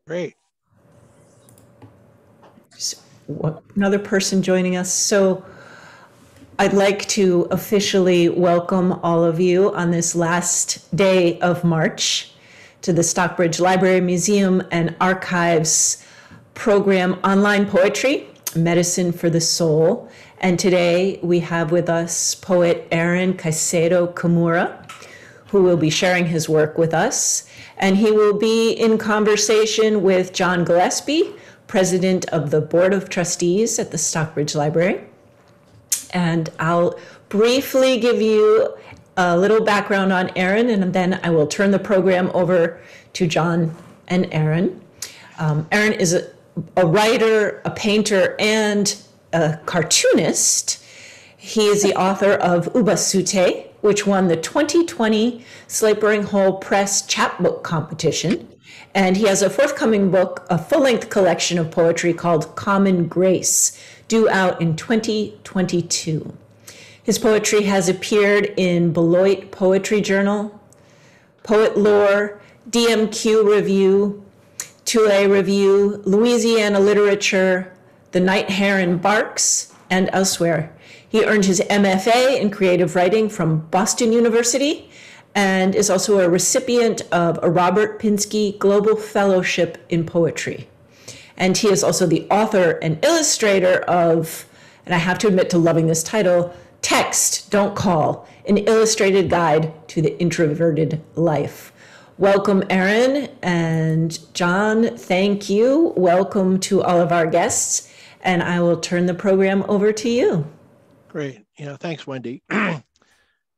Great. Another person joining us. So I'd like to officially welcome all of you on this last day of March to the Stockbridge Library, Museum, and Archives program Online Poetry, Medicine for the Soul. And today we have with us poet Aaron Caycedo Kimura, who will be sharing his work with us. And he will be in conversation with John Gillespie, president of the Board of Trustees at the Stockbridge Library. And I'll briefly give you a little background on Aaron, and then I will turn the program over to John and Aaron. Aaron is a writer, a painter, and a cartoonist. He is the author of Ubasute, which won the 2020 Slate-Burning Hole Press Chapbook Competition. And he has a forthcoming book, a full-length collection of poetry called Common Grace, due out in 2022. His poetry has appeared in Beloit Poetry Journal, Poet Lore, DMQ Review, Tulane Review, Louisiana Literature, The Night Heron Barks, and elsewhere. He earned his MFA in creative writing from Boston University and is also a recipient of a Robert Pinsky Global Fellowship in Poetry. And he is also the author and illustrator of, and I have to admit to loving this title, Text, Don't Call, an illustrated guide to the introverted life. Welcome, Aaron and John. Thank you. Welcome to all of our guests. And I will turn the program over to you. Great. Thanks, Wendy.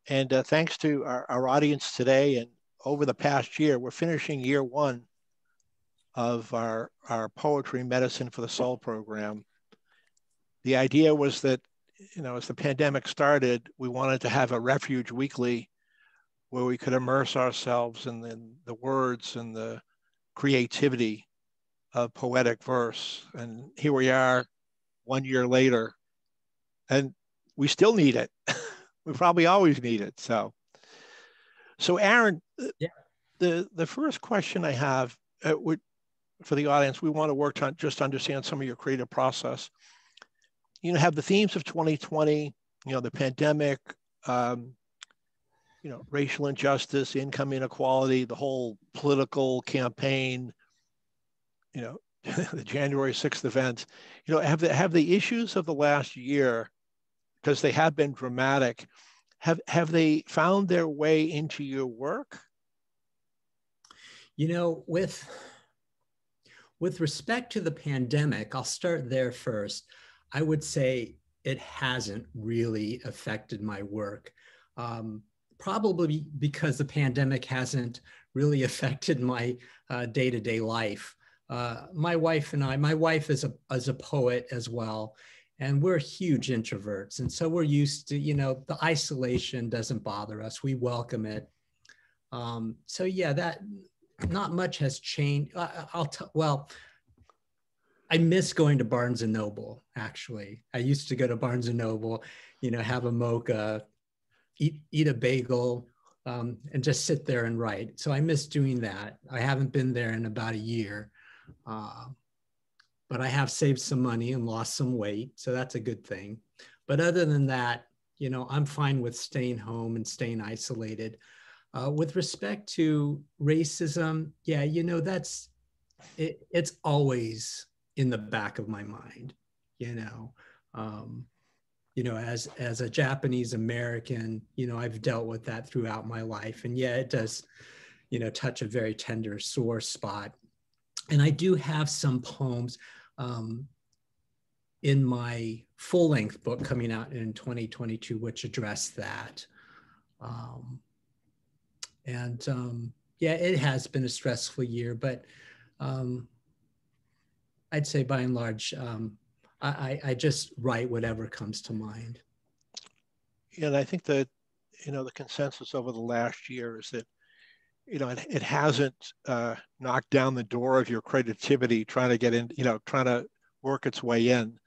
And thanks to our audience today. And over the past year, we're finishing year one of our Poetry Medicine for the Soul program. The idea was that, as the pandemic started, we wanted to have a refuge weekly where we could immerse ourselves in the words and the creativity of poetic verse. And here we are 1 year later, and we still need it. We probably always need it. So Aaron, yeah. The first question I have for the audience, we want to work on just understand some of your creative process. Have the themes of 2020, the pandemic, racial injustice, income inequality, the whole political campaign, the January 6th events, have the issues of the last year, because they have been dramatic, have they found their way into your work? With respect to the pandemic, I'll start there first. I would say it hasn't really affected my work, probably because the pandemic hasn't really affected my day-to-day life. My wife is a poet as well, and we're huge introverts. And so we're used to, the isolation doesn't bother us. We welcome it. So yeah, that not much has changed. I miss going to Barnes and Noble, actually. I used to go to Barnes and Noble, have a mocha, eat a bagel, and just sit there and write. So I miss doing that. I haven't been there in about a year. But I have saved some money and lost some weight, so that's a good thing. But other than that, I'm fine with staying home and staying isolated. With respect to racism, yeah, it's always in the back of my mind, as a Japanese American, I've dealt with that throughout my life. And yeah, it does, touch a very tender, sore spot. And I do have some poems in my full-length book coming out in 2022, which address that. Yeah, it has been a stressful year, but I'd say by and large, I just write whatever comes to mind. Yeah, and I think that, the consensus over the last year is that, it hasn't knocked down the door of your creativity trying to get in, trying to work its way in.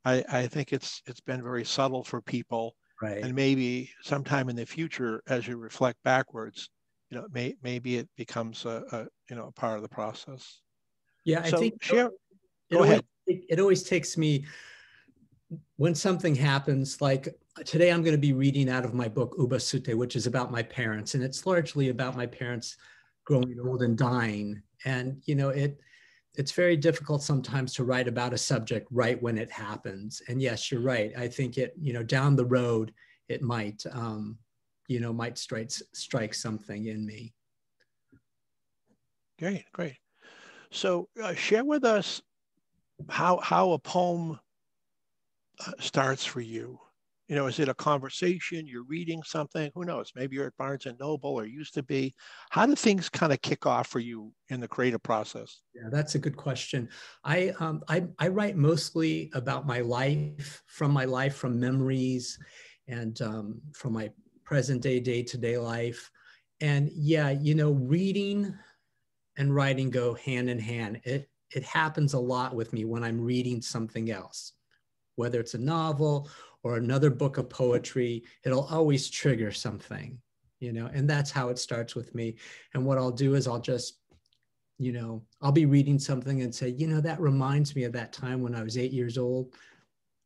I think it's been very subtle for people. Right. And maybe sometime in the future, as you reflect backwards, maybe it becomes a part of the process. Yeah, I So think share, go ahead. it always takes me, when something happens, like today I'm going to be reading out of my book, Ubasute, which is about my parents. And it's largely about my parents growing old and dying. And, it's very difficult sometimes to write about a subject right when it happens. And yes, you're right. I think down the road, it might, might strike something in me. Great, great. So share with us how a poem starts for you. Is it a conversation? You're reading something? Who knows? Maybe you're at Barnes and Noble or used to be. How do things kind of kick off for you in the creative process? Yeah, that's a good question. I write mostly about my life, from memories, and from my present day-to-day life. And yeah, reading and writing go hand in hand. It happens a lot with me when I'm reading something else, whether it's a novel or another book of poetry. It'll always trigger something, and that's how it starts with me. And what I'll do is I'll just, I'll be reading something and say, that reminds me of that time when I was 8 years old.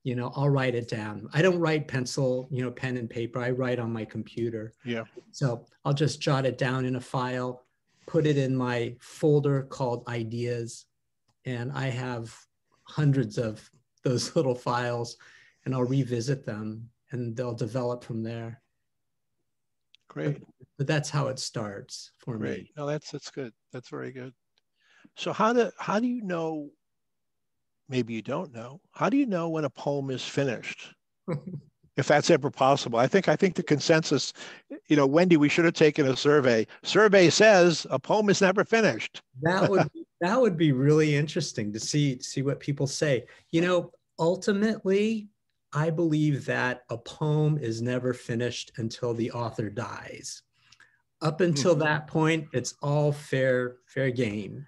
I'll write it down. I don't write pencil, pen and paper. I write on my computer. Yeah. So I'll just jot it down in a file, put it in my folder called ideas. And I have hundreds of those little files, and I'll revisit them and they'll develop from there. Great. But that's how it starts for me. No, that's good. That's very good. So how do you know, maybe you don't know, how do you know when a poem is finished? If that's ever possible. I think the consensus, Wendy, we should have taken a survey. Survey says a poem is never finished. That would be really interesting to see what people say. Ultimately, I believe that a poem is never finished until the author dies. Up until that point, it's all fair game.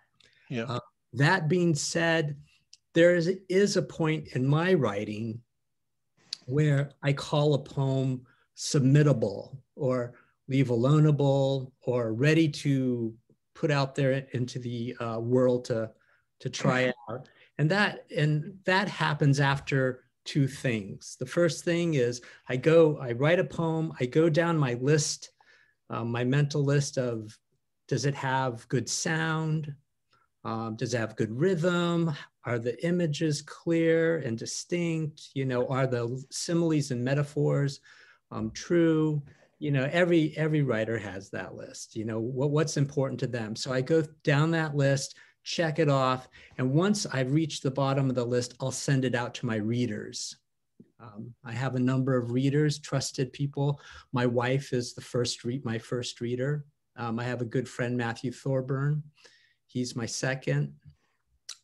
Yeah. That being said, there is a point in my writing where I call a poem submittable or leave aloneable or ready to put out there into the world to try out. And that happens after two things. The first thing is I write a poem, I go down my list, my mental list of, does it have good sound? Does it have good rhythm? Are the images clear and distinct? Are the similes and metaphors true? Every writer has that list. What's important to them. So I go down that list, check it off, and once I've reached the bottom of the list, I'll send it out to my readers. I have a number of readers, trusted people. My wife is my first reader. I have a good friend, Matthew Thorburn. He's my second.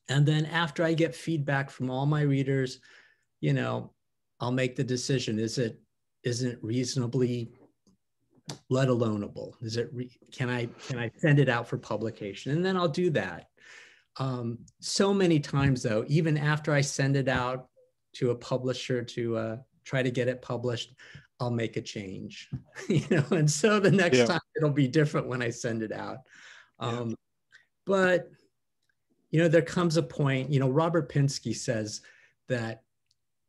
And then after I get feedback from all my readers, I'll make the decision. Isn't it reasonably let aloneable? Can I send it out for publication? And then I'll do that. So many times though, even after I send it out to a publisher to try to get it published, I'll make a change, and so the next time it'll be different when I send it out. But, there comes a point, Robert Pinsky says that,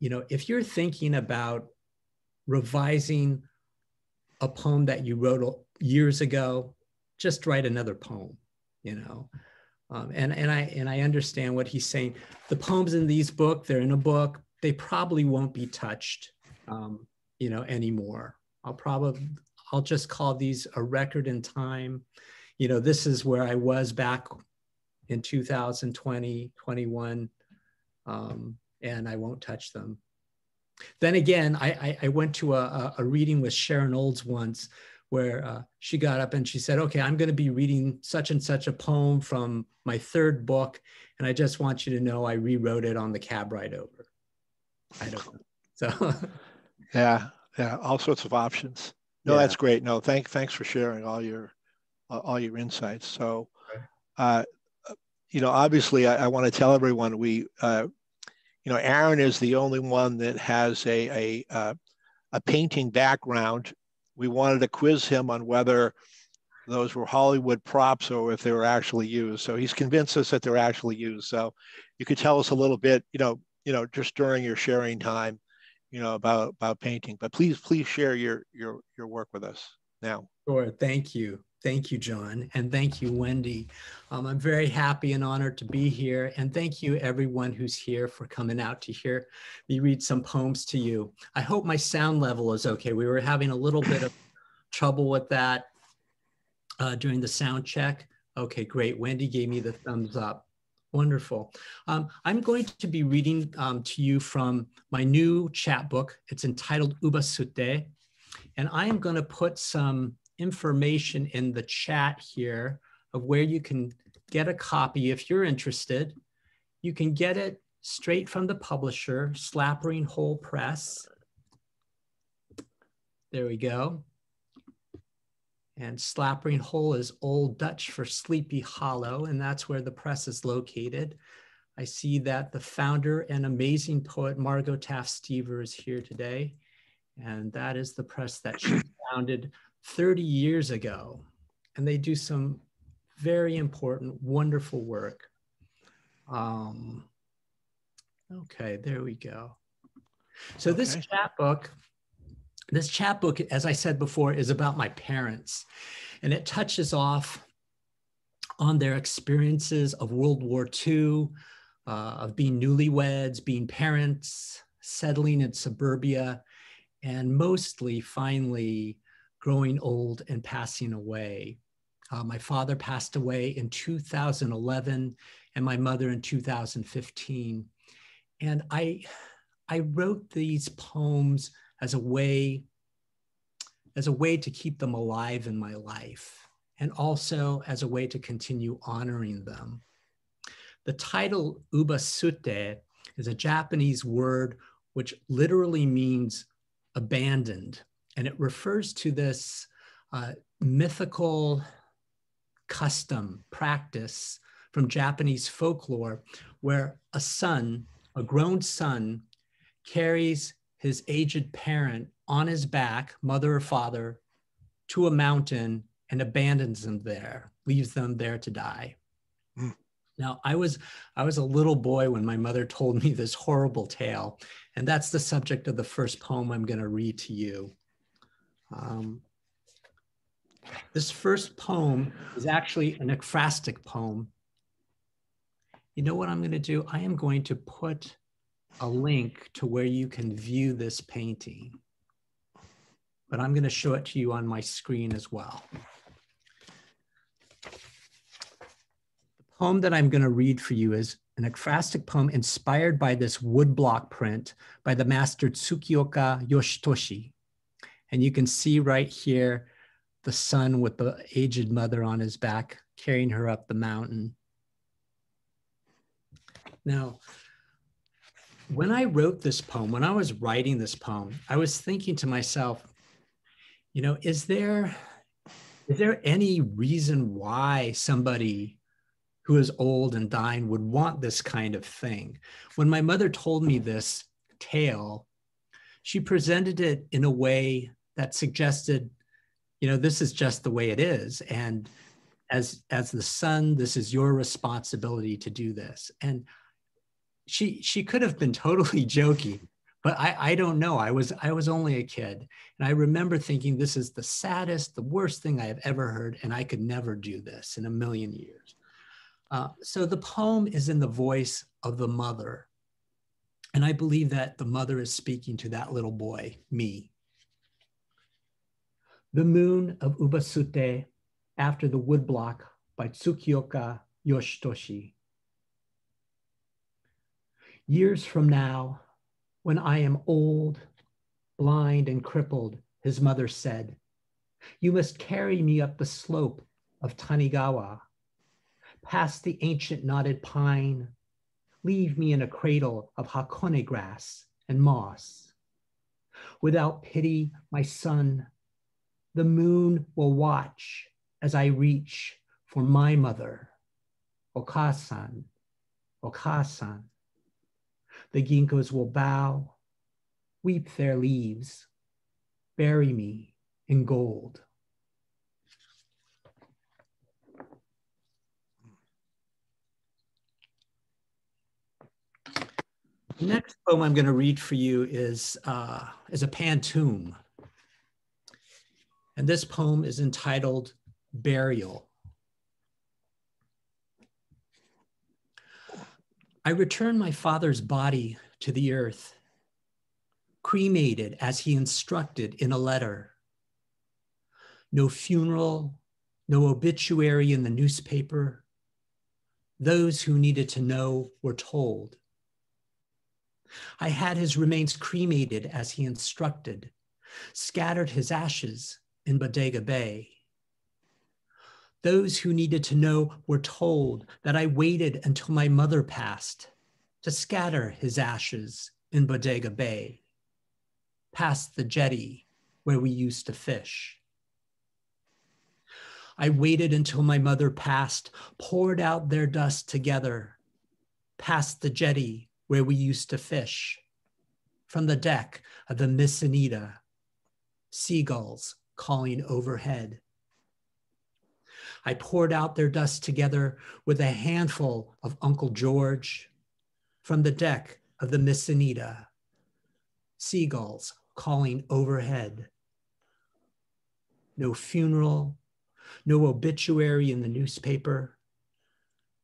if you're thinking about revising a poem that you wrote years ago, just write another poem, and I understand what he's saying. The poems in these books, they're in a book, they probably won't be touched, anymore. I'll just call these a record in time. This is where I was back in 2020, 21, and I won't touch them. Then again, I went to a reading with Sharon Olds once where she got up and she said, okay, I'm going to be reading such and such a poem from my third book, and I just want you to know I rewrote it on the cab ride over. I don't know. So yeah, all sorts of options. No, that's great. No, thanks for sharing all your insights. So, obviously, I want to tell everyone Aaron is the only one that has a painting background. We wanted to quiz him on whether those were Hollywood props or if they were actually used. So he's convinced us that they're actually used. So you could tell us a little bit, just during your sharing time, about painting. But please share your work with us now. Sure. Thank you. Thank you, John. And thank you, Wendy. I'm very happy and honored to be here. And thank you, everyone who's here, for coming out to hear me read some poems to you. I hope my sound level is okay. We were having a little bit of trouble with that during the sound check. Okay, great. Wendy gave me the thumbs up. Wonderful. I'm going to be reading to you from my new chapbook. It's entitled Ubasute. And I am going to put some information in the chat here of where you can get a copy if you're interested. You can get it straight from the publisher, Slappering Hole Press. There we go. And Slappering Hole is Old Dutch for Sleepy Hollow, and that's where the press is located. I see that the founder and amazing poet Margot Taft-Stever is here today. And that is the press that she founded 30 years ago. And they do some very important, wonderful work. Okay, there we go. So okay. This chapbook, as I said before, is about my parents. And it touches off on their experiences of World War II, of being newlyweds, being parents, settling in suburbia, and mostly, finally, growing old and passing away. My father passed away in 2011 and my mother in 2015. And I wrote these poems as a way to keep them alive in my life, and also as a way to continue honoring them. The title Ubasute is a Japanese word which literally means abandoned, and it refers to this mythical custom, practice from Japanese folklore where a grown son, carries his aged parent on his back, mother or father, to a mountain and abandons them there, leaves them there to die. Now, I was a little boy when my mother told me this horrible tale, and that's the subject of the first poem I'm going to read to you. This first poem is actually an ekphrastic poem. You know what I'm going to do? I am going to put a link to where you can view this painting, but I'm going to show it to you on my screen as well. Poem that I'm going to read for you is an ekphrastic poem inspired by this woodblock print by the master Tsukioka Yoshitoshi. And you can see right here the son with the aged mother on his back carrying her up the mountain. Now, when I wrote this poem, when I was writing this poem, I was thinking to myself, is there any reason why somebody who is old and dying would want this kind of thing? When my mother told me this tale, she presented it in a way that suggested, this is just the way it is. And as the son, this is your responsibility to do this. And she could have been totally joking, but I don't know. I was only a kid. And I remember thinking, this is the saddest, the worst thing I have ever heard. And I could never do this in a million years. So the poem is in the voice of the mother. And I believe that the mother is speaking to that little boy, me. The Moon of Ubasute after the Woodblock by Tsukioka Yoshitoshi. Years from now, when I am old, blind, and crippled, his mother said, you must carry me up the slope of Tanigawa, past the ancient knotted pine, leave me in a cradle of hakone grass and moss. Without pity, my son, the moon will watch as I reach for my mother, Okasan, Okasan. The ginkgos will bow, weep their leaves, bury me in gold. The next poem I'm going to read for you is a pantoum. And this poem is entitled Burial. I return my father's body to the earth, cremated as he instructed in a letter. No funeral, no obituary in the newspaper. Those who needed to know were told. I had his remains cremated as he instructed, scattered his ashes in Bodega Bay. Those who needed to know were told that I waited until my mother passed to scatter his ashes in Bodega Bay, past the jetty where we used to fish. I waited until my mother passed, poured out their dust together, past the jetty where we used to fish, from the deck of the Miss Anita, seagulls calling overhead. I poured out their dust together with a handful of Uncle George, from the deck of the Miss Anita, seagulls calling overhead. No funeral, no obituary in the newspaper.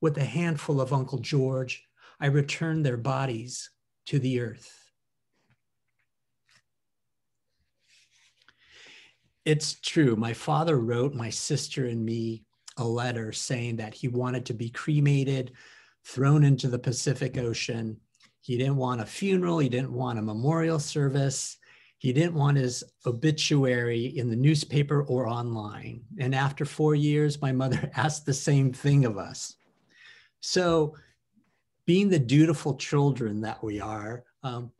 With a handful of Uncle George, I returned their bodies to the earth. It's true. My father wrote my sister and me a letter saying that he wanted to be cremated, thrown into the Pacific Ocean. He didn't want a funeral. He didn't want a memorial service. He didn't want his obituary in the newspaper or online. And after 4 years, my mother asked the same thing of us. So being the dutiful children that we are,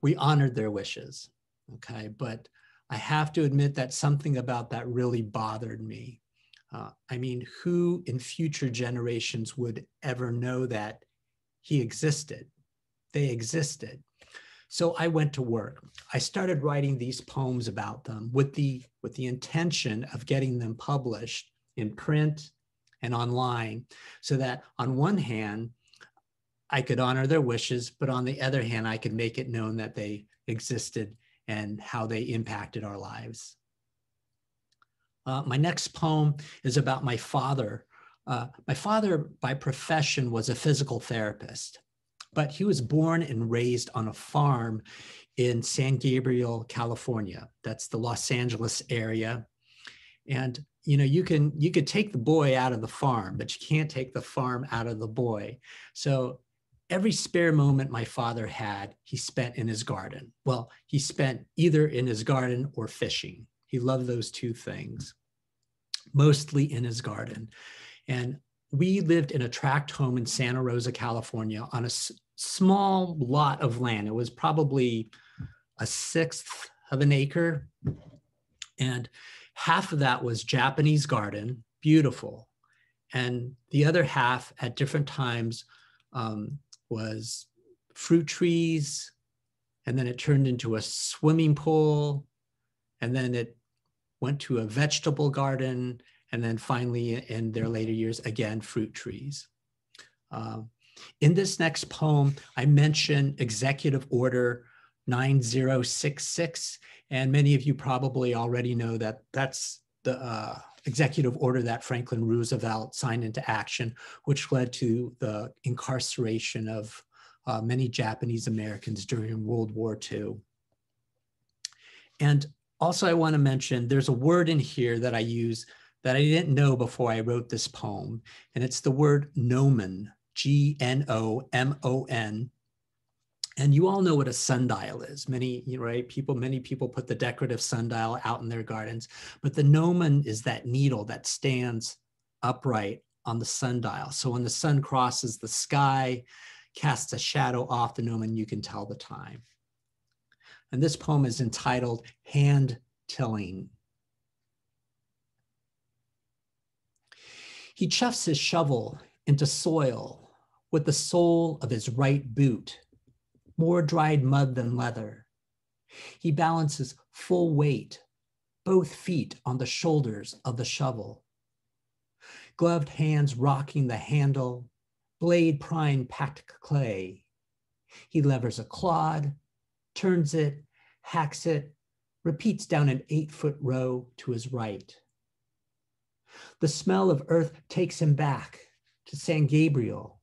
we honored their wishes, okay? But I have to admit that something about that really bothered me. I mean, who in future generations would ever know that he existed? They existed. So I went to work. I started writing these poems about them with the intention of getting them published in print and online, so that on one hand, I could honor their wishes, but on the other hand, I could make it known that they existed and how they impacted our lives. My next poem is about my father. My father, by profession, was a physical therapist, but he was born and raised on a farm in San Gabriel, California. That's the Los Angeles area. And you know, you could take the boy out of the farm, but you can't take the farm out of the boy. So every spare moment my father had, he spent in his garden. Well, he spent either in his garden or fishing. He loved those two things, mostly in his garden. And we lived in a tract home in Santa Rosa, California, on a small lot of land. It was probably 1/6 of an acre. And half of that was Japanese garden, beautiful. And the other half at different times was fruit trees. And then it turned into a swimming pool. And then it went to a vegetable garden. And then finally, in their later years, again, fruit trees. In this next poem, I mention Executive Order 9066. And many of you probably already know that that's the executive order that Franklin Roosevelt signed into action, which led to the incarceration of many Japanese Americans during World War II. And also I want to mention, there's a word in here that I use that I didn't know before I wrote this poem, and it's the word gnomon, Gnomon. And you all know what a sundial is. Many people put the decorative sundial out in their gardens, but the gnomon is that needle that stands upright on the sundial. So when the sun crosses the sky, casts a shadow off the gnomon, you can tell the time. And this poem is entitled Hand Tilling. He chuffs his shovel into soil with the sole of his right boot, more dried mud than leather. He balances full weight, both feet on the shoulders of the shovel. Gloved hands rocking the handle, blade prying packed clay. He levers a clod, turns it, hacks it, repeats down an 8-foot row to his right. The smell of earth takes him back to San Gabriel,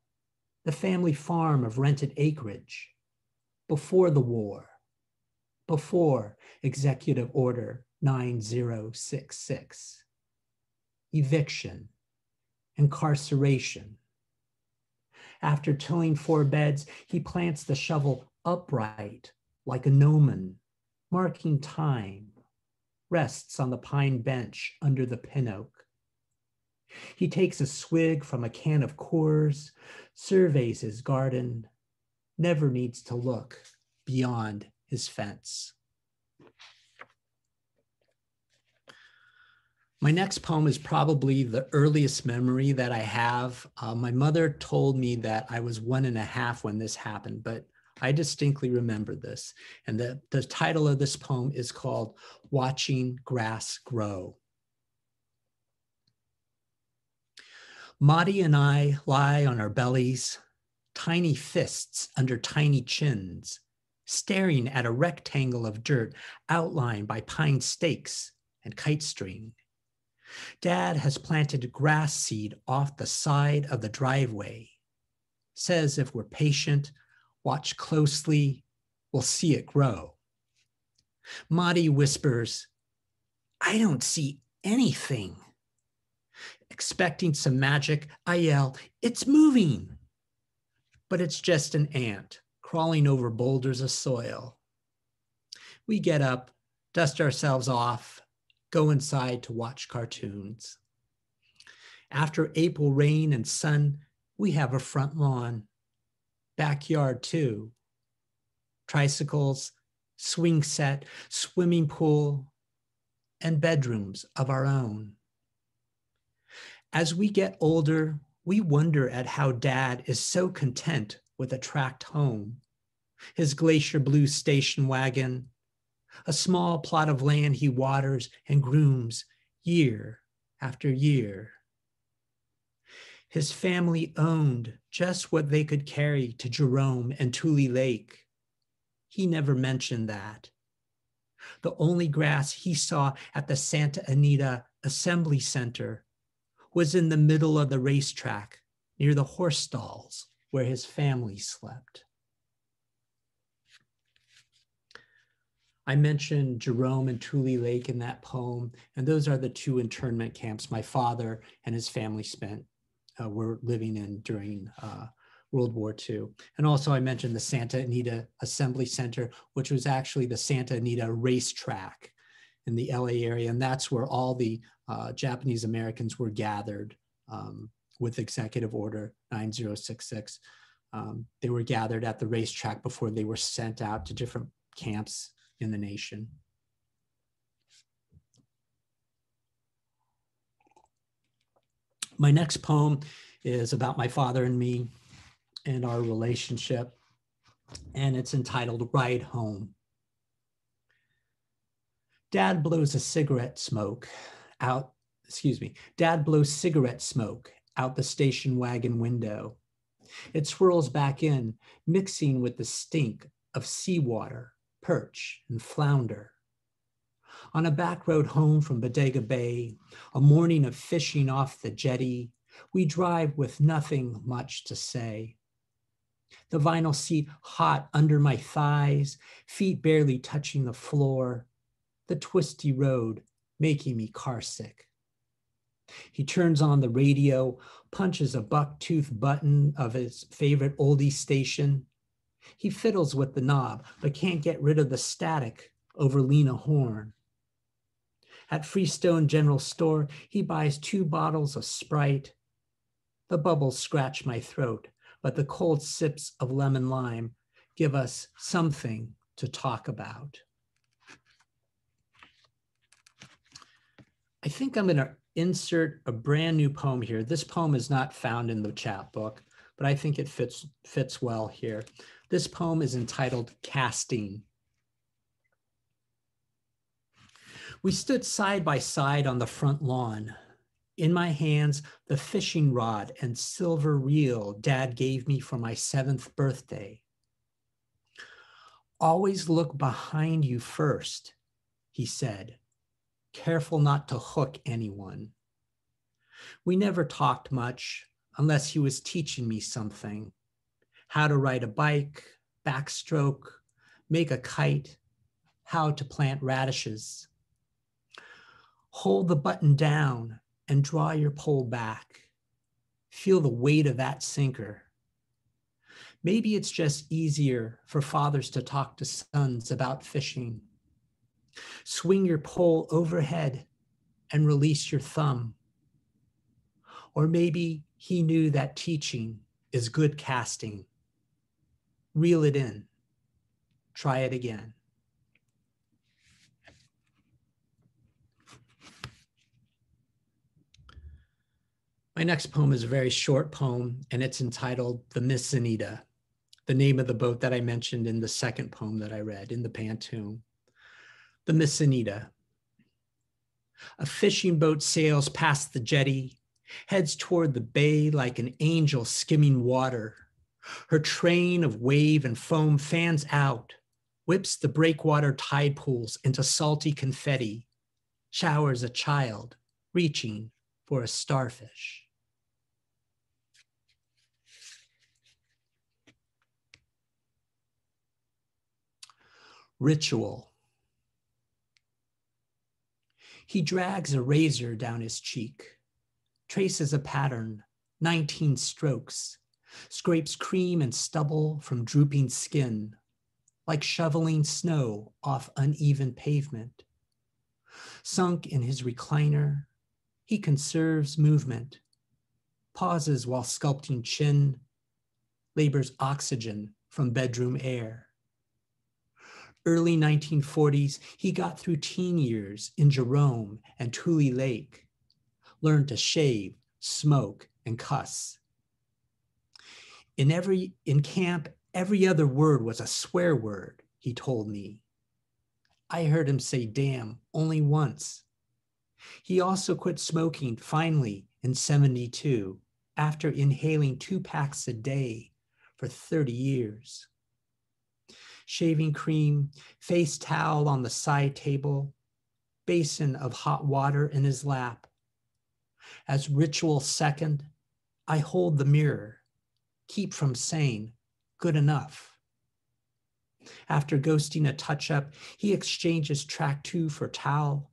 the family farm of rented acreage, before the war, before Executive Order 9066, eviction, incarceration. After tilling 4 beds, he plants the shovel upright like a gnomon, marking time, rests on the pine bench under the pin oak. He takes a swig from a can of Coors, surveys his garden, never needs to look beyond his fence. My next poem is probably the earliest memory that I have. My mother told me that I was 1.5 when this happened, but I distinctly remember this. And the title of this poem is called Watching Grass Grow. Maudie and I lie on our bellies, tiny fists under tiny chins, staring at a rectangle of dirt outlined by pine stakes and kite string. Dad has planted grass seed off the side of the driveway. Says if we're patient, watch closely, we'll see it grow. Maudie whispers, I don't see anything. Expecting some magic, I yell, it's moving. But it's just an ant crawling over boulders of soil. We get up, dust ourselves off, go inside to watch cartoons. After April rain and sun, we have a front lawn, backyard too. Tricycles, swing set, swimming pool, and bedrooms of our own. As we get older, we wonder at how Dad is so content with a tract home, his glacier blue station wagon, a small plot of land he waters and grooms year after year. His family owned just what they could carry to Jerome and Tule Lake. He never mentioned that. The only grass he saw at the Santa Anita Assembly Center was in the middle of the racetrack near the horse stalls where his family slept. I mentioned Jerome and Tule Lake in that poem, and those are the 2 internment camps my father and his family were living in during World War II. And also I mentioned the Santa Anita Assembly Center, which was actually the Santa Anita racetrack in the LA area. And that's where all the Japanese Americans were gathered with Executive Order 9066. They were gathered at the racetrack before they were sent out to different camps in the nation. My next poem is about my father and me and our relationship, and it's entitled Ride Home. Dad blows cigarette smoke out the station wagon window. It swirls back in, mixing with the stink of seawater, perch, and flounder. On a back road home from Bodega Bay, a morning of fishing off the jetty, we drive with nothing much to say. The vinyl seat hot under my thighs, feet barely touching the floor, the twisty road making me carsick. He turns on the radio, punches a buck-tooth button of his favorite oldie station. He fiddles with the knob, but can't get rid of the static over Lena Horne. At Freestone General Store, he buys 2 bottles of Sprite. The bubbles scratch my throat, but the cold sips of lemon lime give us something to talk about. I think I'm going to insert a brand new poem here. This poem is not found in the chapbook, but I think it fits well here. This poem is entitled Casting. We stood side by side on the front lawn. In my hands, the fishing rod and silver reel Dad gave me for my 7th birthday. Always look behind you first, he said, careful not to hook anyone. We never talked much unless he was teaching me something, how to ride a bike, backstroke, make a kite, how to plant radishes. Hold the button down and draw your pole back. Feel the weight of that sinker. Maybe it's just easier for fathers to talk to sons about fishing. Swing your pole overhead and release your thumb. Or maybe he knew that teaching is good casting. Reel it in. Try it again. My next poem is a very short poem, and it's entitled The Miss Anaita, the name of the boat that I mentioned in the second poem that I read in the Pantoum. The Miss Anaita. A fishing boat sails past the jetty, heads toward the bay like an angel skimming water. Her train of wave and foam fans out, whips the breakwater tide pools into salty confetti, showers a child reaching for a starfish. Ritual. He drags a razor down his cheek, traces a pattern, 19 strokes, scrapes cream and stubble from drooping skin, like shoveling snow off uneven pavement. Sunk in his recliner, he conserves movement, pauses while sculpting chin, labors oxygen from bedroom air. Early 1940s, he got through teen years in Jerome and Tule Lake, learned to shave, smoke, and cuss. In camp, every other word was a swear word, he told me. I heard him say damn only once. He also quit smoking finally in 72 after inhaling 2 packs a day for 30 years. Shaving cream, face towel on the side table, basin of hot water in his lap. As ritual second, I hold the mirror, keep from saying good enough. After ghosting a touch-up, he exchanges track 2 for towel,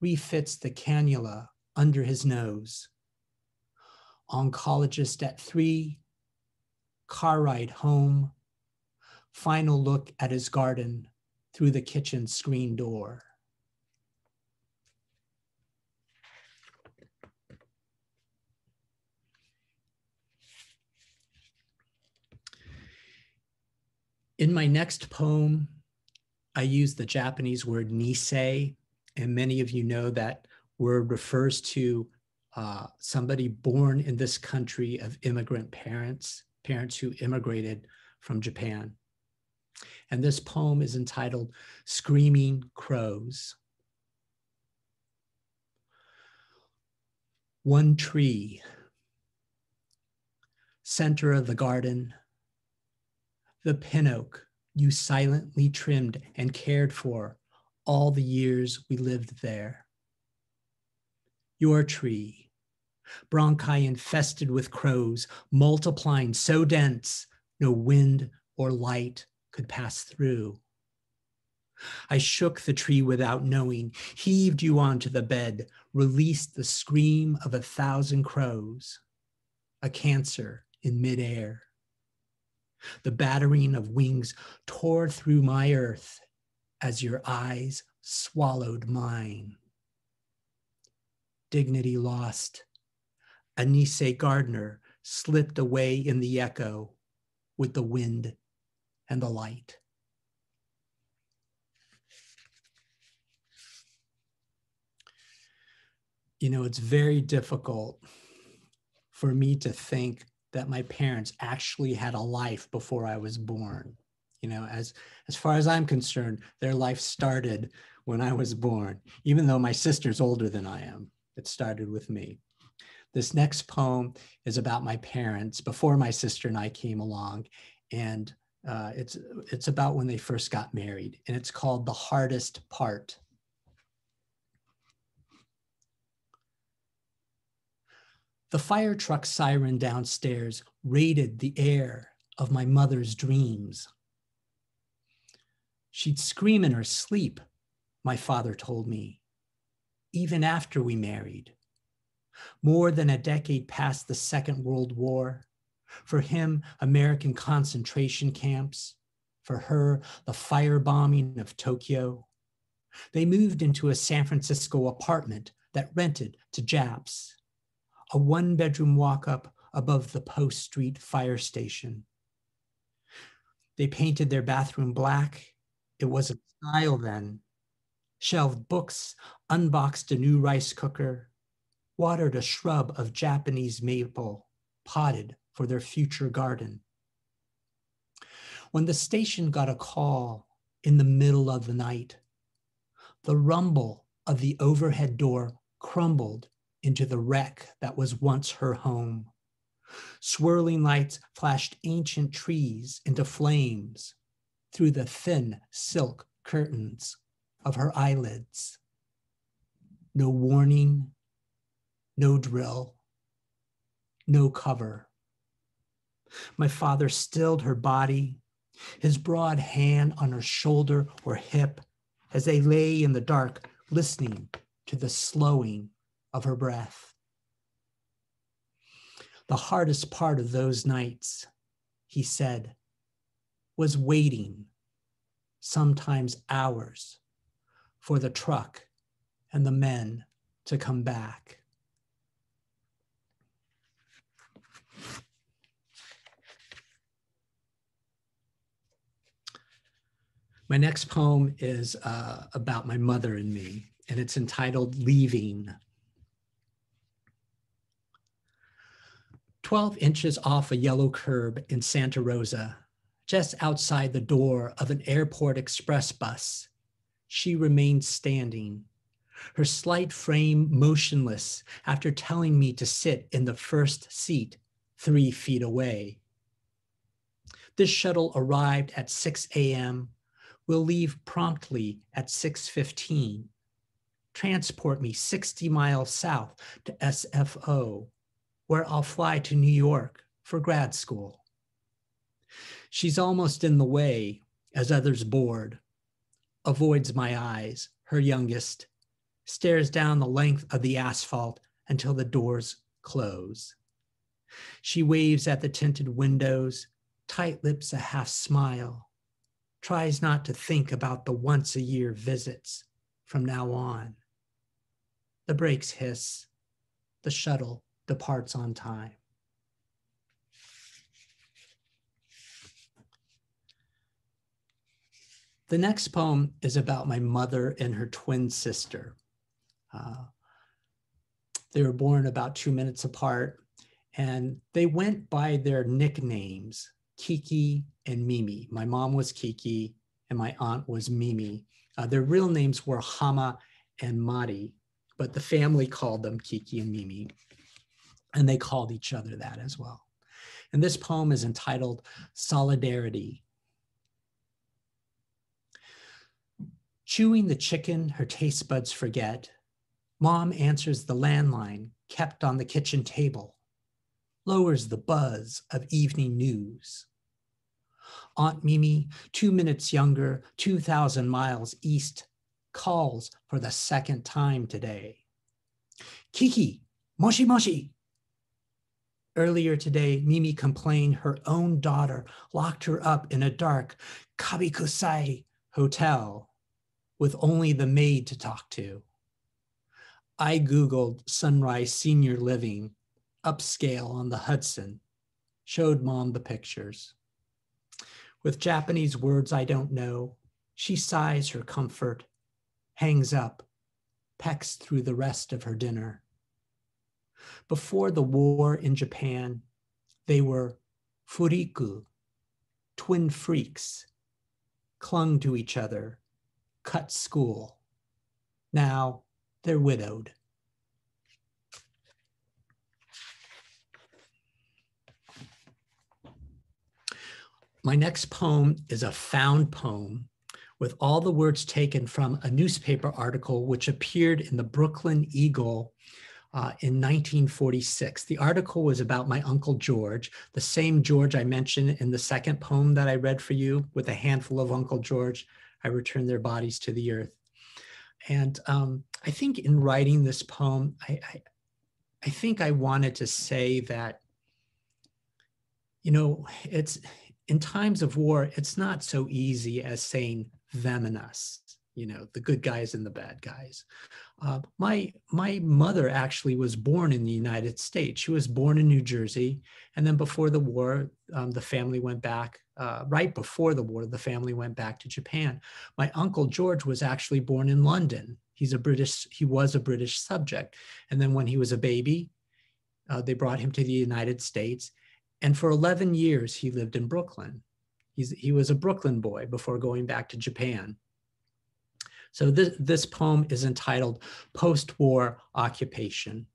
refits the cannula under his nose. Oncologist at 3, car ride home, final look at his garden through the kitchen screen door. In my next poem, I use the Japanese word nisei, and many of you know that word refers to somebody born in this country of immigrant parents who immigrated from Japan. And this poem is entitled Screaming Crows. One tree, center of the garden, the pin oak you silently trimmed and cared for all the years we lived there. Your tree, bronchi infested with crows, multiplying so dense no wind or light could pass through. I shook the tree without knowing, heaved you onto the bed, released the scream of 1,000 crows, a cancer in midair. The battering of wings tore through my earth as your eyes swallowed mine. Dignity lost. A Nisei gardener slipped away in the echo with the wind and the light. You know, it's very difficult for me to think that my parents actually had a life before I was born. You know, as far as I'm concerned, their life started when I was born, even though my sister's older than I am. It started with me. This next poem is about my parents before my sister and I came along. And It's about when they first got married, and it's called The Hardest Part. The fire truck siren downstairs raided the air of my mother's dreams. She'd scream in her sleep, my father told me, even after we married. More than a decade past the Second World War. For him, American concentration camps. For her, the firebombing of Tokyo. They moved into a San Francisco apartment that rented to Japs. A one-bedroom walk-up above the Post Street fire station. They painted their bathroom black. It was a style then. Shelved books, unboxed a new rice cooker, watered a shrub of Japanese maple, potted for their future garden. When the station got a call in the middle of the night, the rumble of the overhead door crumbled into the wreck that was once her home. Swirling lights flashed ancient trees into flames through the thin silk curtains of her eyelids. No warning, no drill, no cover. My father stilled her body, his broad hand on her shoulder or hip as they lay in the dark, listening to the slowing of her breath. The hardest part of those nights, he said, was waiting, sometimes hours, for the truck and the men to come back. My next poem is about my mother and me, and it's entitled Leaving. 12 inches off a yellow curb in Santa Rosa, just outside the door of an airport express bus, she remained standing, her slight frame motionless after telling me to sit in the first seat 3 feet away. This shuttle arrived at 6 a.m., will leave promptly at 6:15. Transport me 60 miles south to SFO, where I'll fly to New York for grad school. She's almost in the way as others board, avoids my eyes, her youngest, stares down the length of the asphalt until the doors close. She waves at the tinted windows, tight lips a half smile, tries not to think about the once-a-year visits from now on. The brakes hiss. The shuttle departs on time. The next poem is about my mother and her twin sister. They were born about 2 minutes apart, and they went by their nicknames, Kiki and Mimi. My mom was Kiki, and my aunt was Mimi. Their real names were Hama and Mari, but the family called them Kiki and Mimi, and they called each other that as well. And this poem is entitled Solidarity. Chewing the chicken her taste buds forget, Mom answers the landline kept on the kitchen table, lowers the buzz of evening news. Aunt Mimi, 2 minutes younger, 2,000 miles east, calls for the second time today. Kiki, moshi moshi. Earlier today, Mimi complained her own daughter locked her up in a dark kabikusai hotel with only the maid to talk to. I Googled Sunrise Senior Living, upscale on the Hudson, showed Mom the pictures. With Japanese words I don't know, she sighs her comfort, hangs up, pecks through the rest of her dinner. Before the war in Japan, they were furiku, twin freaks, clung to each other, cut school. Now they're widowed. My next poem is a found poem with all the words taken from a newspaper article which appeared in the Brooklyn Eagle in 1946. The article was about my Uncle George, the same George I mentioned in the second poem that I read for you. With a handful of Uncle George, I returned their bodies to the earth. And I think in writing this poem, I think I wanted to say that, you know, it's in times of war, it's not so easy as saying them and us, you know, the good guys and the bad guys. My mother actually was born in the United States. She was born in New Jersey. And then before the war, the family went back, right before the war, the family went back to Japan. My Uncle George was actually born in London. He was a British subject. And then when he was a baby, they brought him to the United States. And for 11 years, he lived in Brooklyn. He was a Brooklyn boy before going back to Japan. So this poem is entitled Postwar Occupation.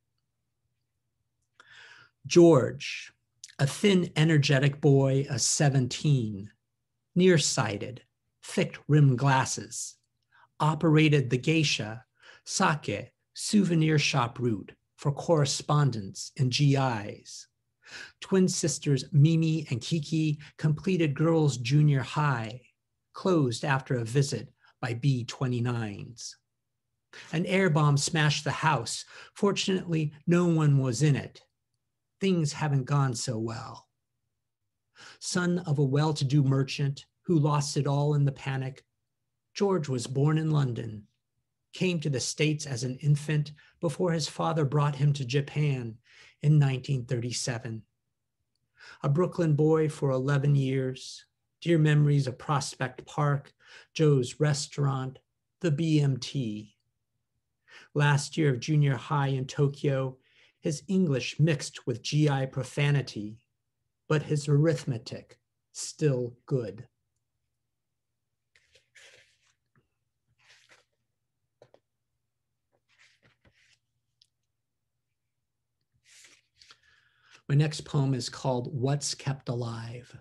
George, a thin, energetic boy of 17, nearsighted, thick-rimmed glasses, operated the geisha, sake, souvenir shop route for correspondents and GIs. Twin sisters Mimi and Kiki completed girls' junior high, closed after a visit by B-29s. An air bomb smashed the house. Fortunately, no one was in it. Things haven't gone so well. Son of a well-to-do merchant who lost it all in the panic, George was born in London, came to the States as an infant before his father brought him to Japan in 1937. A Brooklyn boy for 11 years, dear memories of Prospect Park, Joe's Restaurant, the BMT. Last year of junior high in Tokyo, his English mixed with GI profanity, but his arithmetic still good. My next poem is called What's Kept Alive.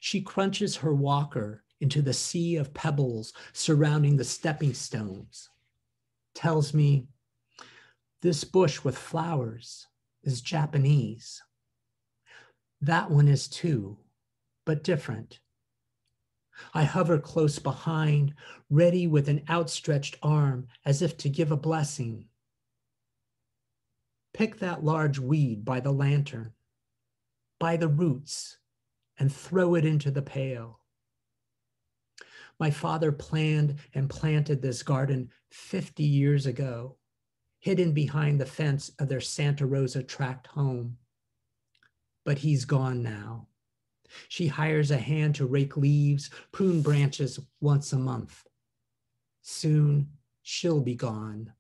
She crunches her walker into the sea of pebbles surrounding the stepping stones, tells me this bush with flowers is Japanese. That one is too, but different. I hover close behind, ready with an outstretched arm as if to give a blessing. Pick that large weed by the lantern, by the roots, and throw it into the pail. My father planned and planted this garden 50 years ago, hidden behind the fence of their Santa Rosa tract home. But he's gone now. She hires a hand to rake leaves, prune branches once a month. Soon she'll be gone.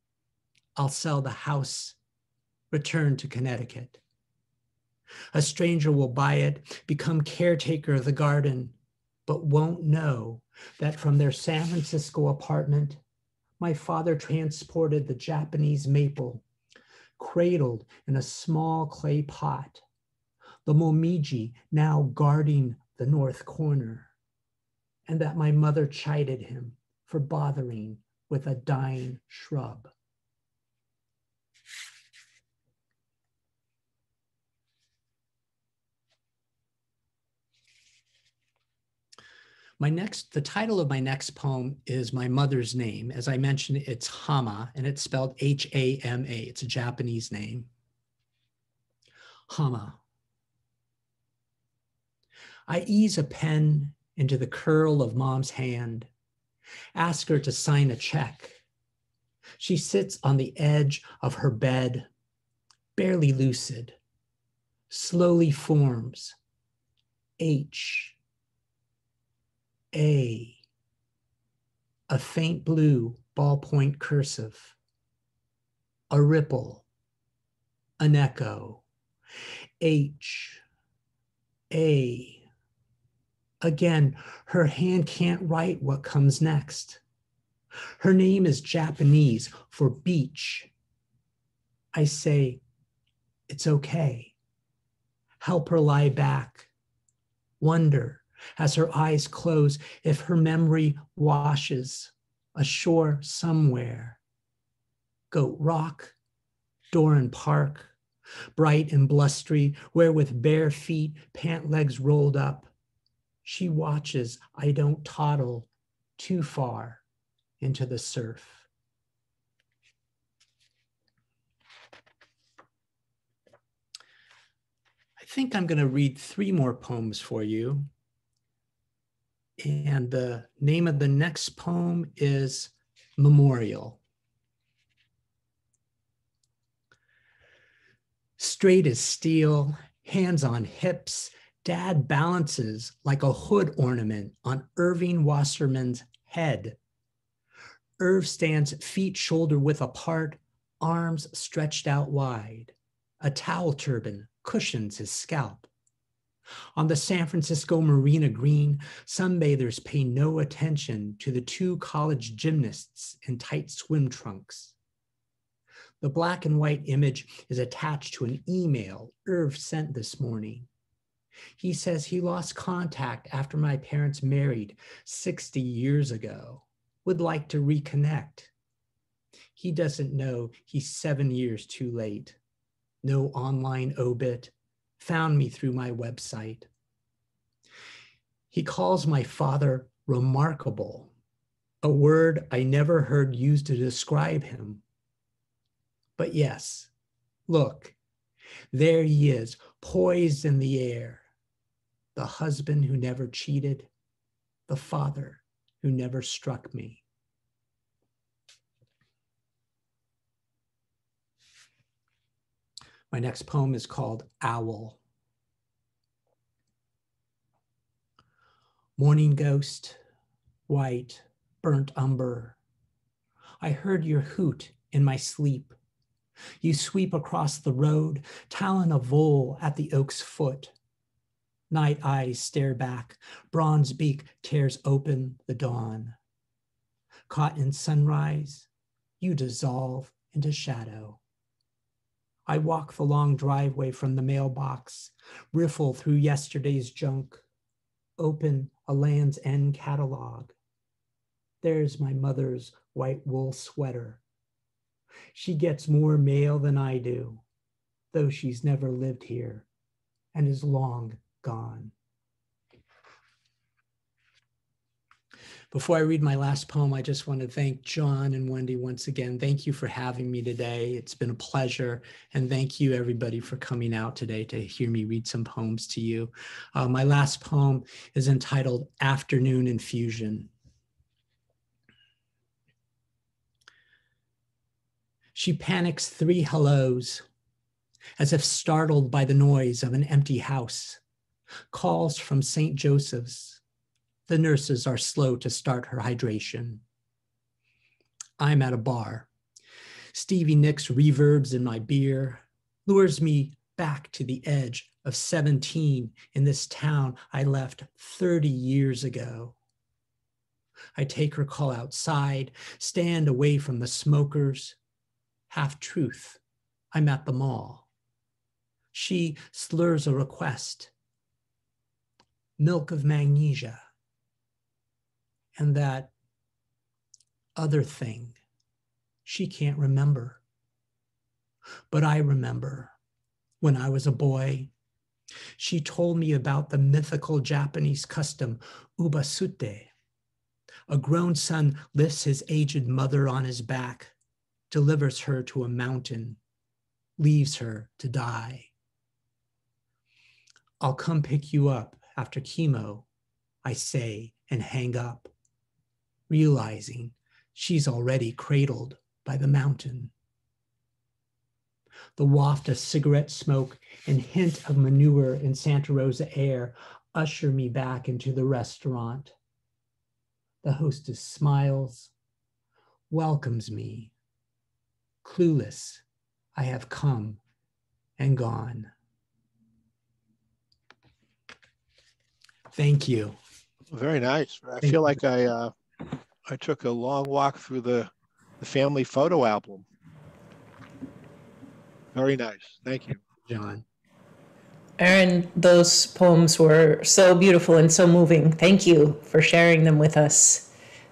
I'll sell the house, return to Connecticut. A stranger will buy it, become caretaker of the garden, but won't know that from their San Francisco apartment, my father transported the Japanese maple, cradled in a small clay pot, the momiji now guarding the north corner, and that my mother chided him for bothering with a dying shrub. The title of my next poem is my mother's name. As I mentioned, it's Hama, and it's spelled H-A-M-A. It's a Japanese name. Hama. I ease a pen into the curl of mom's hand, ask her to sign a check. She sits on the edge of her bed, barely lucid, slowly forms H, A, faint blue ballpoint cursive, a ripple, an echo, H, A. Again, her hand can't write what comes next. Her name is Japanese for beach. I say, it's okay. help her lie back, wonder as her eyes close if her memory washes ashore somewhere. Goat Rock, Doran Park, bright and blustery, where with bare feet, pant legs rolled up, she watches I don't toddle too far into the surf. I think I'm going to read 3 more poems for you. And the name of the next poem is Memorial. Straight as steel, hands on hips, Dad balances like a hood ornament on Irving Wasserman's head. Irv stands feet shoulder width apart, arms stretched out wide. A towel turban cushions his scalp. On the San Francisco Marina Green, sunbathers pay no attention to the 2 college gymnasts in tight swim trunks. The black and white image is attached to an email Irv sent this morning. He says he lost contact after my parents married 60 years ago, would like to reconnect. He doesn't know he's 7 years too late. No online obit, found me through my website. He calls my father remarkable, a word I never heard used to describe him. But yes, look, there he is, poised in the air, the husband who never cheated, the father who never struck me. My next poem is called Owl. Morning ghost, white, burnt umber. I heard your hoot in my sleep. You sweep across the road, talon a vole at the oak's foot. Night eyes stare back, bronze beak tears open the dawn. Caught in sunrise, you dissolve into shadow. I walk the long driveway from the mailbox, riffle through yesterday's junk, open a Land's End catalog. There's my mother's white wool sweater. She gets more mail than I do, though she's never lived here and is long gone. Before I read my last poem, I just want to thank John and Wendy once again. Thank you for having me today. It's been a pleasure. And thank you, everybody, for coming out today to hear me read some poems to you. My last poem is entitled Afternoon Infusion. She panics 3 hellos, as if startled by the noise of an empty house. Calls from St. Joseph's. The nurses are slow to start her hydration. I'm at a bar. Stevie Nicks reverbs in my beer, lures me back to the edge of 17 in this town I left 30 years ago. I take her call outside, stand away from the smokers. Half truth, I'm at the mall. She slurs a request. Milk of magnesia. And that other thing she can't remember. But I remember when I was a boy. She told me about the mythical Japanese custom, ubasute. A grown son lifts his aged mother on his back, delivers her to a mountain, leaves her to die. I'll come pick you up after chemo, I say and hang up, realizing she's already cradled by the mountain. The waft of cigarette smoke and hint of manure in Santa Rosa air usher me back into the restaurant. The hostess smiles, welcomes me. Clueless, I have come and gone. Thank you. Very nice. I feel like I took a long walk through the family photo album. Very nice. Thank you, John. Erin, those poems were so beautiful and so moving. Thank you for sharing them with us.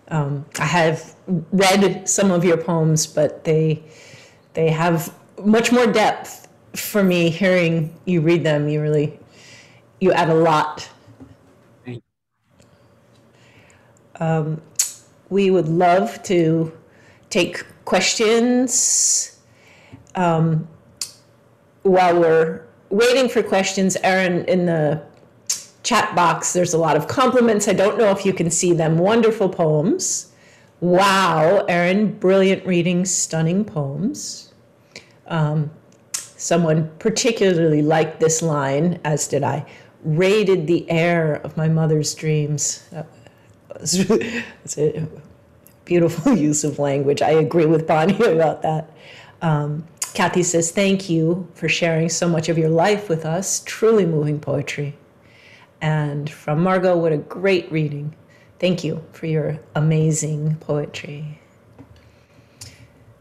I have read some of your poems, but they have much more depth for me hearing you read them. You add a lot. Thank We would love to take questions. While we're waiting for questions, Erin, in the chat box, there's a lot of compliments. I don't know if you can see them. Wonderful poems. Wow, Erin, brilliant reading, stunning poems. Someone particularly liked this line, as did I. Raided the air of my mother's dreams. It's a beautiful use of language. I agree with Bonnie about that. Kathy says, thank you for sharing so much of your life with us. Truly moving poetry. And from Margot, what a great reading. Thank you for your amazing poetry.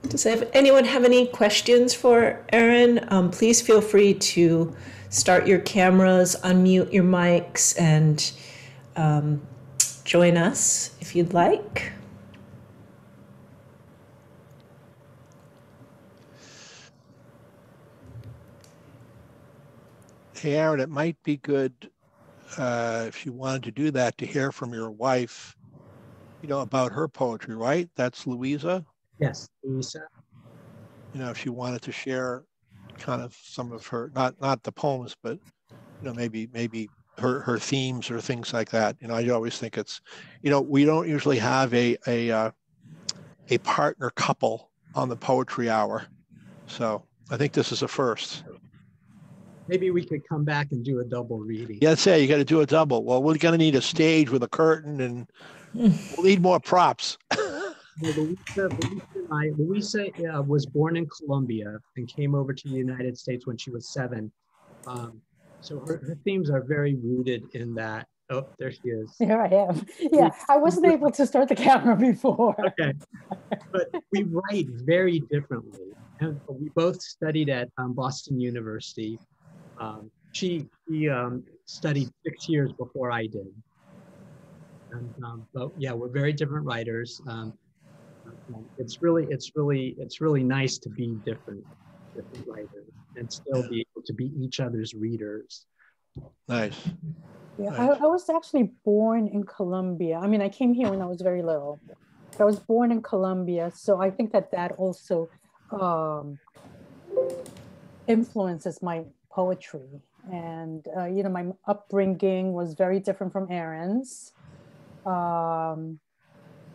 Does anyone have any questions for Erin? Please feel free to start your cameras, unmute your mics, and join us if you'd like. Hey, Erin, it might be good if you wanted to do that to hear from your wife, about her poetry, right? That's Louisa. Yes, Louisa. If she wanted to share kind of some of her, not the poems, but maybe her themes or things like that. I always think it's, we don't usually have a partner couple on the poetry hour, so I think this is a first. Maybe we could come back and do a double reading. Yeah, say you got to do a double. Well, we're going to need a stage with a curtain, and we'll need more props. Louisa was born in Colombia and came over to the United States when she was 7. So her themes are very rooted in that. Oh, there she is. Here I am. Yeah, I wasn't able to start the camera before. Okay, but we write very differently. And we both studied at Boston University. She studied 6 years before I did. And, but yeah, we're very different writers. It's really nice to be different writers and still be able to be each other's readers. Nice. Yeah, nice. I was actually born in Colombia. I mean, I came here when I was very little. I was born in Colombia, so I think that also influences my poetry. And my upbringing was very different from Erin's. And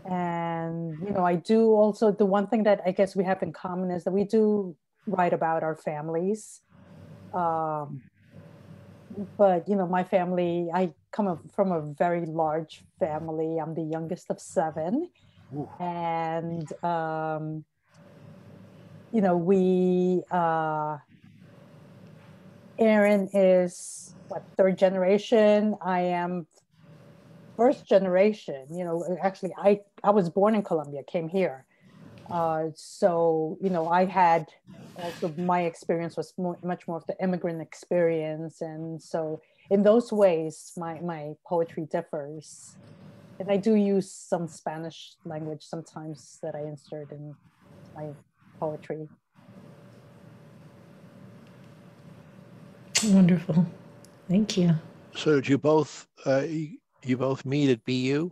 I do also, the one thing that I guess we have in common is that we do write about our families. But my family, I come from a very large family. I'm the youngest of 7. Ooh. And Erin is what, 3rd generation. I am 1st generation. Actually I was born in Colombia, came here. So I had also, my experience was much more of the immigrant experience, and so in those ways my poetry differs. And I do use some Spanish language sometimes that I insert in my poetry. Wonderful, thank you. So did you both meet at BU?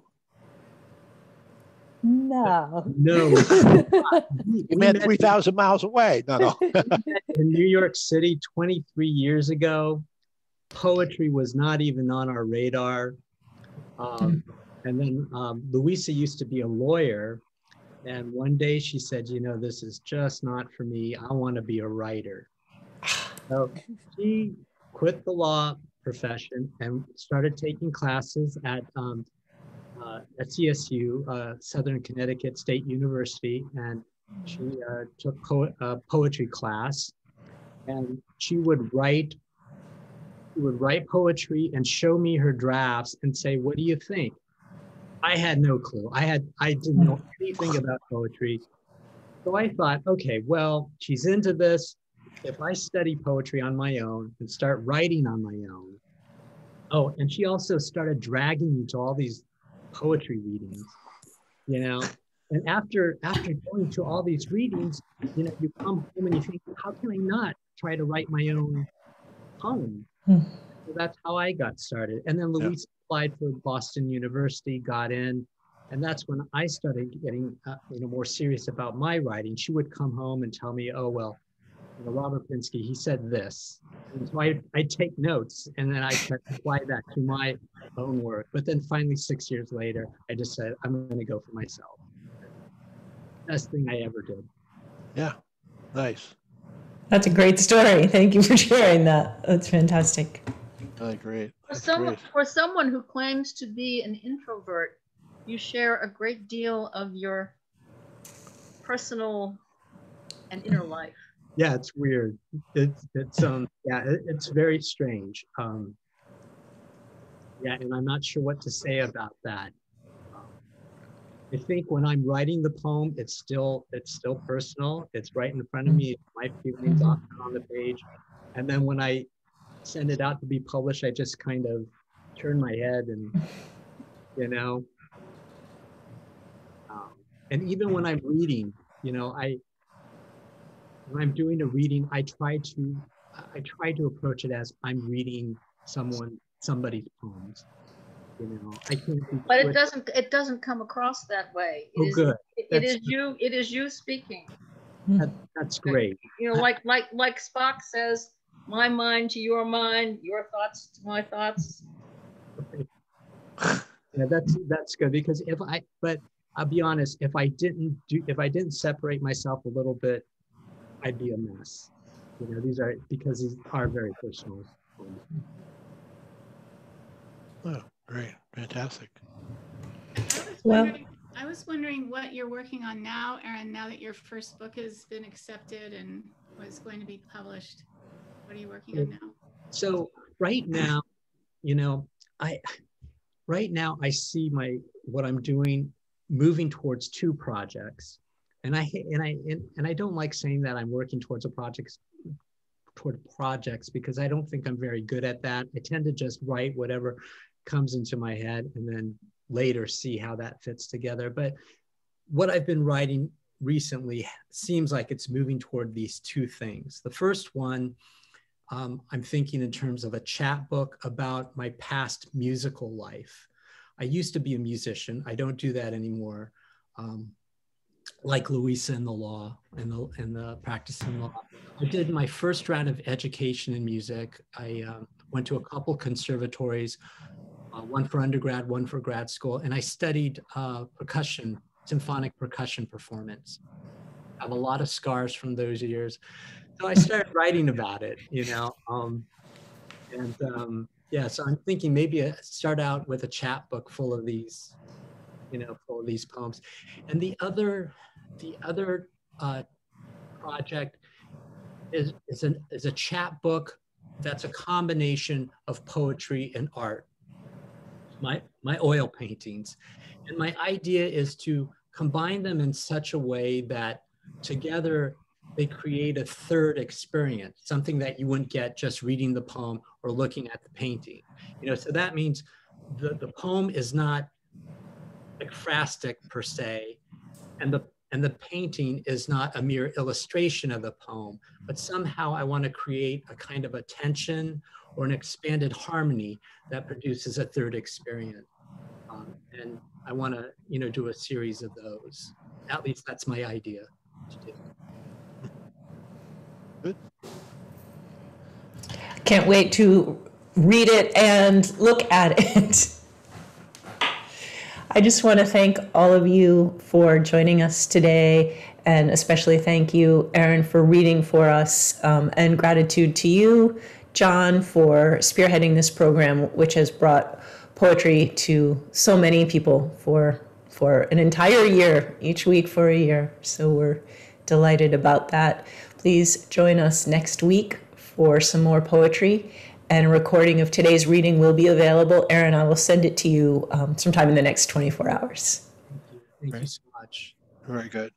No. You met 3,000 miles away. No. In New York City 23 years ago. Poetry was not even on our radar. And then Louisa used to be a lawyer. And one day she said, this is just not for me. I want to be a writer. So she quit the law profession and started taking classes at CSU, Southern Connecticut State University, and she took a poetry class, and she would write poetry and show me her drafts and say, "What do you think?" I had no clue. I didn't know anything about poetry, so I thought, okay, well, she's into this. if I study poetry on my own and start writing on my own. Oh, and she also started dragging me to all these poetry readings, you know. And after going to all these readings, you know, you come home and you think, how can I not try to write my own poem? So that's how I got started. And then Louise applied for Boston University, got in, and that's when I started getting more serious about my writing. She would come home and tell me, oh, well, you know, Robert Pinsky, he said this. And so I'd take notes, and then I tried to apply that to my own work. But then finally, 6 years later, I just said, I'm going to go for myself. Best thing I ever did. Yeah, nice. That's a great story. Thank you for sharing that. That's fantastic. Great. For someone who claims to be an introvert, you share a great deal of your personal and inner life. Yeah, it's weird. It's very strange. Yeah, and I'm not sure what to say about that. I think when I'm writing the poem, it's still personal. It's right in front of me. My feelings often on the page, and then when I send it out to be published, I just kind of turn my head and, you know. And even when I'm reading, you know, when I'm doing a reading, I try to approach it as I'm reading somebody's poems. You know, I can't. But it doesn't come across that way. Good. It is you speaking. That's great. You know, like Spock says, my mind to your mind, your thoughts to my thoughts. Yeah, that's good, because but I'll be honest, if I didn't separate myself a little bit, I'd be a mess. You know, these are very personal. Oh, great. Fantastic. I was wondering what you're working on now, Aaron, now that your first book has been accepted and was going to be published. What are you working on now? So right now, you know, I see what I'm doing moving towards two projects. And I don't like saying that I'm working toward projects because I don't think I'm very good at that. I tend to just write whatever comes into my head and then later see how that fits together. But what I've been writing recently seems like it's moving toward these two things. The first one, I'm thinking in terms of a chapbook about my past musical life. I used to be a musician. I don't do that anymore. Like Louisa in the law and the practice in law. I did my first round of education in music. I went to a couple conservatories, one for undergrad, one for grad school, and I studied percussion, symphonic percussion performance. I have a lot of scars from those years. So I started writing about it, you know, yeah, so I'm thinking maybe I start out with a chapbook full of these, you know, full of these poems. And the other project is a chapbook that's a combination of poetry and art. My oil paintings, and my idea is to combine them in such a way that together they create a third experience, something that you wouldn't get just reading the poem or looking at the painting. You know, so that means the poem is not ekphrastic per se, and the painting is not a mere illustration of the poem, but somehow I want to create a kind of a tension or an expanded harmony that produces a third experience. And I want to, you know, do a series of those. At least that's my idea to do. Good. Can't wait to read it and look at it. I just want to thank all of you for joining us today, and especially thank you, Aaron, for reading for us, and gratitude to you, John, for spearheading this program, which has brought poetry to so many people for an entire year, each week for a year. So we're delighted about that. Please join us next week for some more poetry, and a recording of today's reading will be available. Aaron, I will send it to you sometime in the next 24 hours. Thank you so much. Very good.